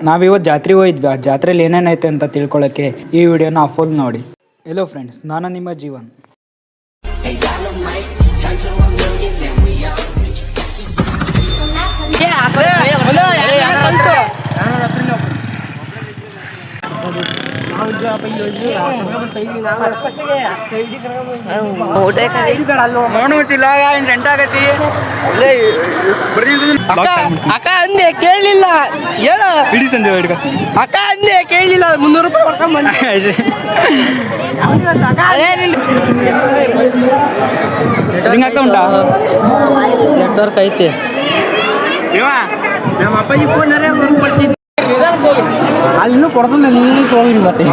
ನಾವಿವತ್ತು ಜಾತ್ರೆಗೆ ಹೋಗಿದ್ವಿ. ಆ ಜಾತ್ರೆಯಲ್ಲಿ ಏನೇನೈತೆ ಅಂತ ತಿಳ್ಕೊಳ್ಳೋಕ್ಕೆ ಈ ವಿಡಿಯೋನ ಫುಲ್ ನೋಡಿ. ಹೆಲೋ ಫ್ರೆಂಡ್ಸ್, ನಾನು ನಿಮ್ಮ ಜೀವನ್. ಅಕ್ಕ ಅಂದೆ ಕೇಳಲಿಲ್ಲ, ಹೇಳು ಇಡೀ ಸಂಜೆ ಅಕ್ಕ ಅಂದೆ ಕೇಳಲಿಲ್ಲ. 300 ರೂಪಾಯಿ ಹೊಡ್ಕೊಂಡ್ಬಂದು ಆಗ್ತಾ ಉಂಟಾ? ನೆಟ್ವರ್ಕ್ ಐತಿ. ನಮ್ಮ ಅಪ್ಪಾಜಿ ಫೋನ್ ಕೊಡ್ತೀನಿ. ಅಲ್ಲಿನೂ ಕೊಡ್ತಾನೆ, ನೀನು ಹೋಗಿರಿ ಮತ್ತೆ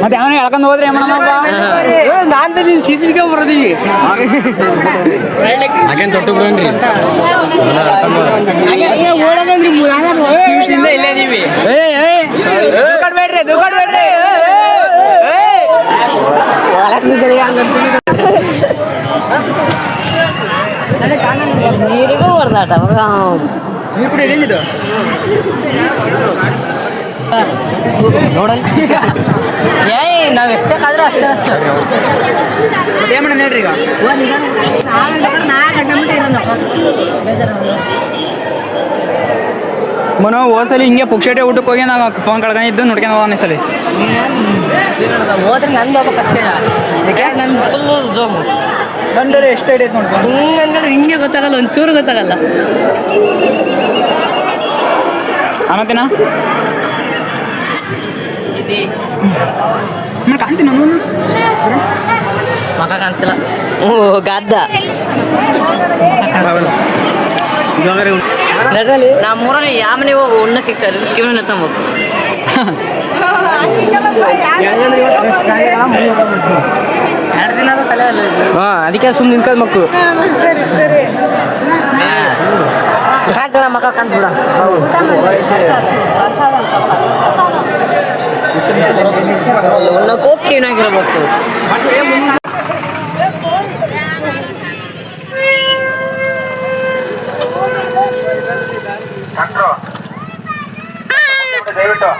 ಮತ್ತೆ ಅವನು ಹೇಳ್ಕೊಂಡು ಹೋದ್ರೆ ನಾನು ಸಿಸಿಗೆ ಬರೋದೀವಿ. ಹಾಗೇನು ತೊಟ್ಟು ಬಿಡೋನ್ರಿ ಇಲ್ಲೇ ಇದೀವಿ. ದೂಕಡ್ಬೇಡ್ರಿ ನೀರಿಗೂ ಹೊಡೆದಾಟ ನೀರು ಕೂಡ ಏನಿದು ನೋಡಲ್. ನಾವ್ ಎಷ್ಟಕ್ಕಾದ್ರೂ ಅಷ್ಟೇ ಏನು ಮಾಡೋಣ ಹೇಳ್ರಿ. ಈಗ ಮನೋ ಹೋಸಲಿ ಹಿಂಗೆ ಪುಕ್ಷಟೆ ಊಟಕ್ಕೆ ಹೋಗಿ ನಾವು ಫೋನ್ ಕಳ್ಕೊಂಡಿದ್ದು ನೋಡ್ಕೊಂಡು ಹೋಗೋಣ ಈ ಸಲ. ಹೋದ್ರೆ ನಂದು ಹೋಗ್ಬೇಕಷ್ಟೇ. ನನ್ನ ಫುಲ್ ಜೋಮು ಬಂದರೆ ಎಷ್ಟು ಐಡೈತೆ ನೋಡಿ. ಹಿಂಗೆ ಅನ್ಕೊಂಡ್ರೆ ಹಿಂಗೆ ಗೊತ್ತಾಗಲ್ಲ, ಒಂಚೂರು ಗೊತ್ತಾಗಲ್ಲ. ಆಮತ್ತೇನಾ ಕಾಣ್ತೀನಿ ಮಗ ಕಾಣ್ತಿಲ್ಲ. ಓ ಗದ್ದ ನಮ್ಮೂರಲ್ಲಿ ಯಾಮನೆ ಹೋಗು ಉಣ್ಣಕ್ಕೆ ಕಿವನ ತಗೋಬೇಕು. ಅದಕ್ಕೆ ಸುಮ್ಮನೆ ನಿಂತ್ಕೊಂಡು ಮಕ್ಕಳು ಕಾಣ್ತಾಳ, ಮಕ್ಕ ಕಾಣ್ಬಿಡ. ಉಣ್ಣಕ್ಕೆ ಏನಾಗಿರ್ಬೇಕು. ದಯವಿಟ್ಟು